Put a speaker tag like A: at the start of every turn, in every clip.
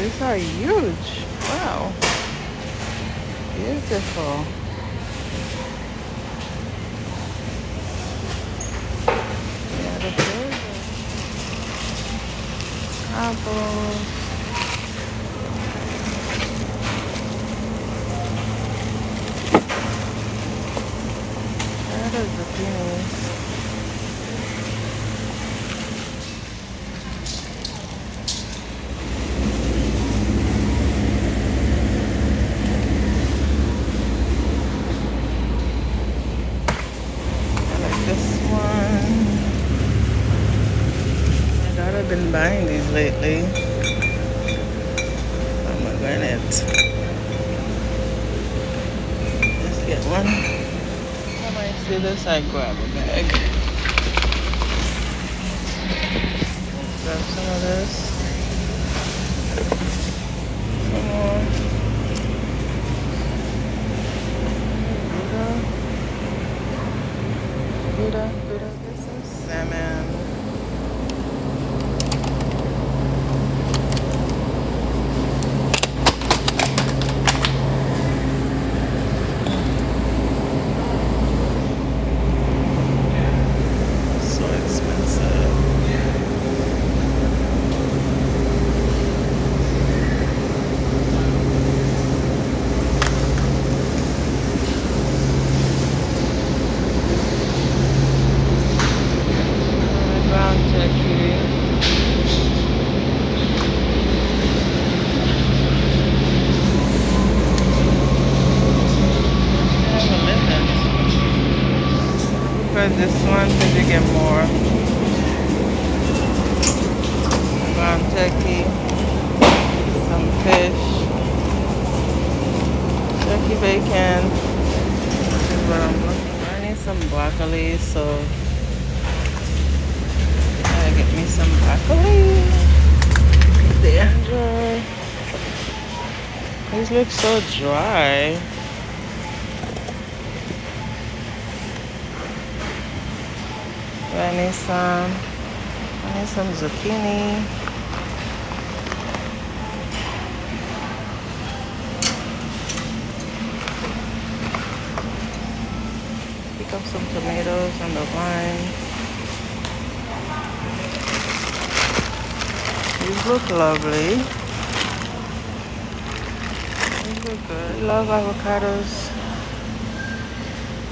A: These are huge. Wow. Beautiful. Yeah, the burger. Apples. That is the penis. I like this one. My daughter been buying these lately. Pomegranate. Let's get one. When I see this, I grab a bag. Grab some of this. Some more. Gouda. Gouda. Get some salmon. So expensive. Ground turkey. I have a limit. For this one, because you get more ground turkey, some fish, turkey bacon. This is what I'm looking for. I need some broccoli, so I gotta get me some broccoli. There. These look so dry. I need some zucchini. Pick up some tomatoes on the vine. These look lovely. These look good. I love avocados.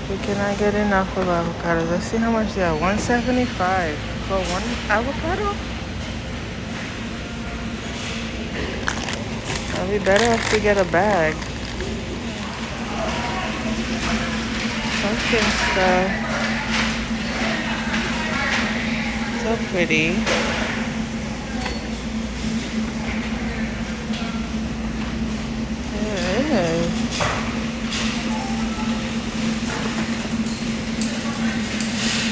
A: We cannot get enough of avocados. Let's see how much they are. $1.75 for one avocado. It'll be better if we get a bag. Pumpkin stuff. So pretty. Yeah, it is.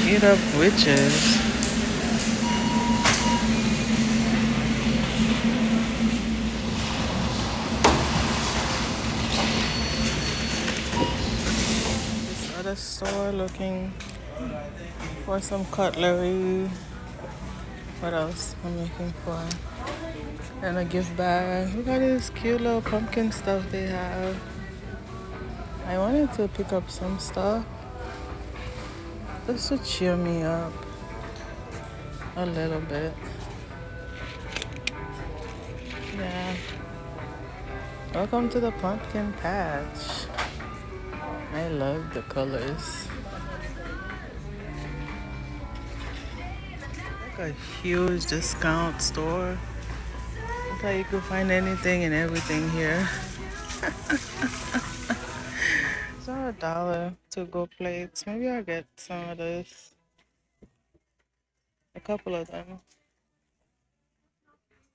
A: Eat up witches. This other store looking for some cutlery. What else I'm looking for? And a gift bag. Look at this cute little pumpkin stuff they have. I wanted to pick up some stuff just to cheer me up a little bit. Yeah. Welcome to the pumpkin patch. I love the colors. Like a huge discount store. Looks like you could find anything and everything here. It's $1 to go plates. Maybe I'll get some of this. A couple of them.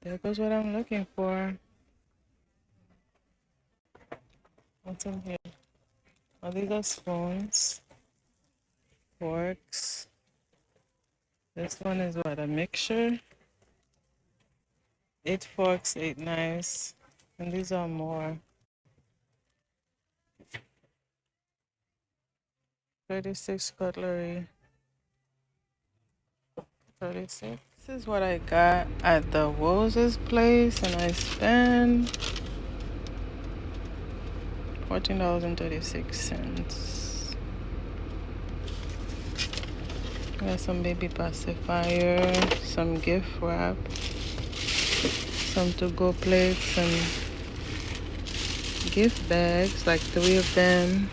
A: There goes what I'm looking for. What's in here? Oh, these are spoons, forks. This one is what? A mixture? 8 forks, 8 knives. And these are more. 36 cutlery. 36. This is what I got at the Rose's place, and I spent $14.36. Got some baby pacifier, some gift wrap, some to-go plates, and gift bags, like 3 of them.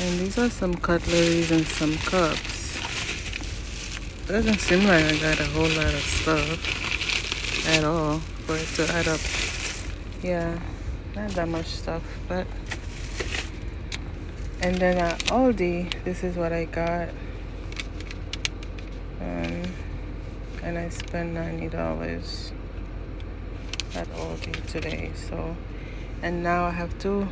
A: And these are some cutleries and some cups. Doesn't seem like I got a whole lot of stuff at all for it to add up. Yeah, not that much stuff, but. And then at Aldi, this is what I got. And I spent $90 at Aldi today. So, and now I have to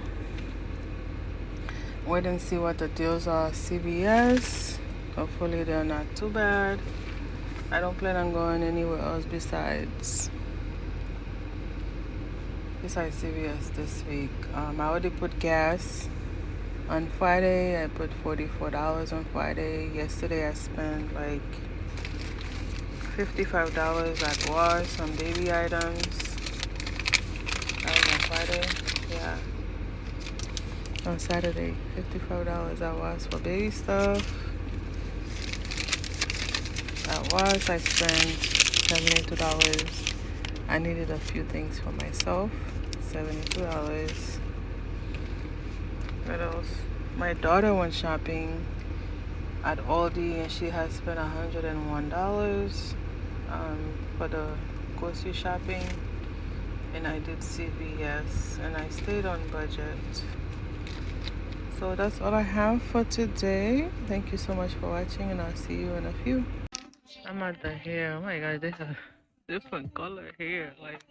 A: wait and see what the deals are at CVS. Hopefully they're not too bad. I don't plan on going anywhere else besides CVS this week. I already put gas on Friday. I put $44 on Friday. Yesterday I spent like $55 at Ross on baby items. That was on Friday. Yeah. On Saturday, $55 at Ross for baby stuff. At Ross I spent $72. I needed a few things for myself. $72. What else? My daughter went shopping at Aldi and she has spent $101 for the grocery shopping, and I did CVS, and I stayed on budget. So that's all I have for today. Thank you so much for watching, and I'll see you in a few. I'm at the hair. Oh my god, they have different color hair, like,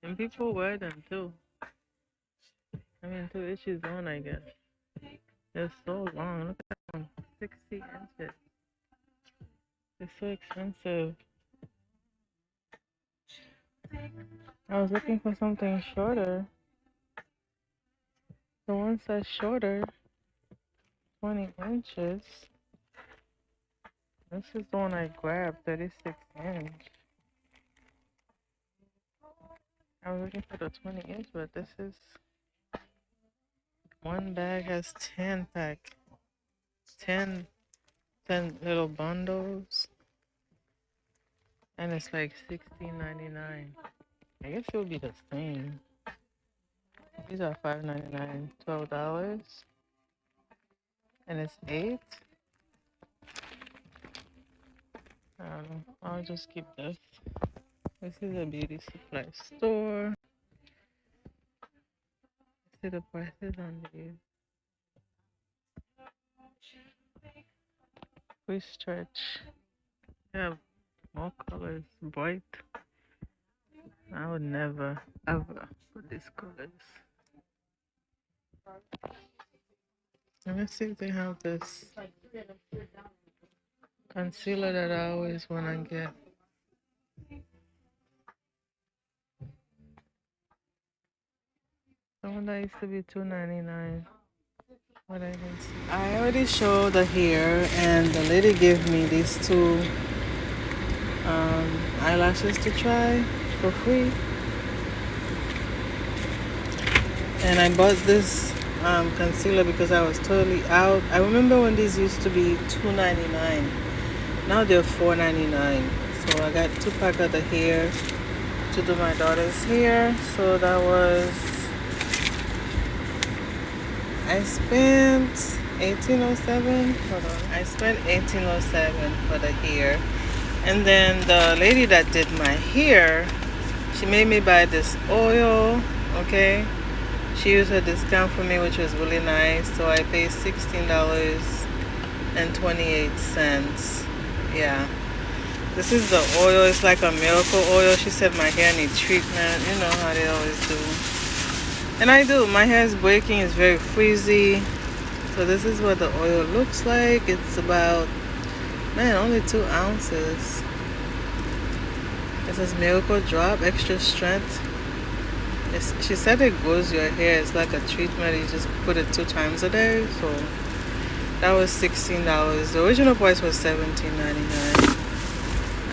A: and people wear them too. I mean, to each his own, I guess. They're so long. Look at them, 60 inches. It's so expensive. I was looking for something shorter. The one says shorter, 20 inches. This is the one I grabbed, 36 inch. I was looking for the 20 inch, but this is, one bag has 10 pack. 10 little bundles. And it's like $16.99. I guess it would be the same. These are $5.99, $12. And it's 8. I don't know. I'll just keep this. This is a beauty supply store. See the prices on these. We stretch. They have more colors, bright. I would never ever put these colors. Let me see if they have this concealer that I always want to get. The one that used to be $2.99. But I didn't see. I already showed the hair, and the lady gave me these 2 eyelashes to try for free. And I bought this concealer because I was totally out. I remember when these used to be $2.99. Now they're $4.99. So I got 2 packs of the hair to do my daughter's hair. So that was, I spent $18.07. Hold on. I spent $18.07 for the hair. And then the lady that did my hair, she made me buy this oil, okay? She used her discount for me, which was really nice. So I paid $16.28. Yeah. This is the oil. It's like a miracle oil. She said my hair needs treatment. You know how they always do. And I do. My hair is breaking. It's very frizzy. So this is what the oil looks like. It's about, man, only 2 ounces. It says Miracle Drop, extra strength. She said it grows your hair. It's like a treatment. You just put it 2 times a day. So that was $16. The original price was $17.99.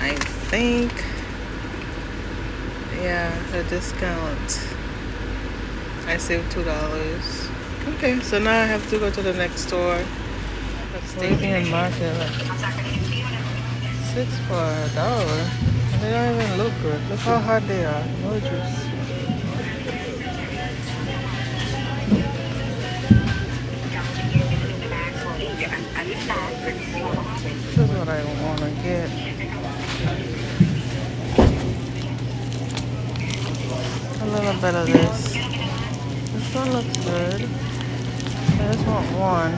A: I think, yeah, the discount. I saved $2. Okay, so now I have to go to the next store. Stadium Market. 6 for $1. And they don't even look good. Look how hard they are. No juice. This is what I want to get. A little bit of this. This one looks good. I just want one.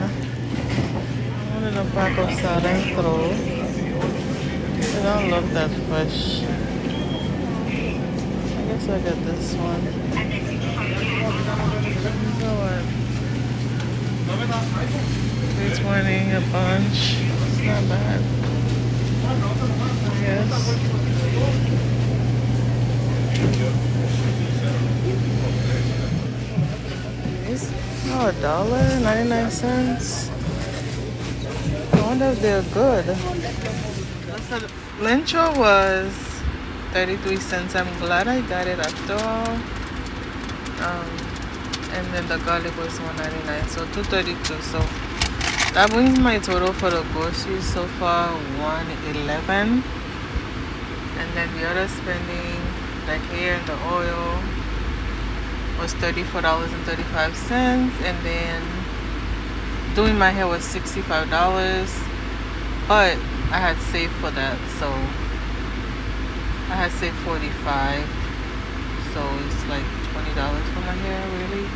A: One in a pack of salad and throw. They don't look that fresh. I guess I'll get this one. So what? 320 a bunch. It's not bad. I guess. These are $1.99. I wonder if they're good. Lencho was 33 cents. I'm glad I got it after all. And then the garlic was $1.99, so $2.32. So that brings my total for the groceries so far $1.11. And then the other spending, the hair and the oil, was $34.35. And then doing my hair was $65. But I had saved for that, so I had saved $45. So it's like $20 for my hair, really.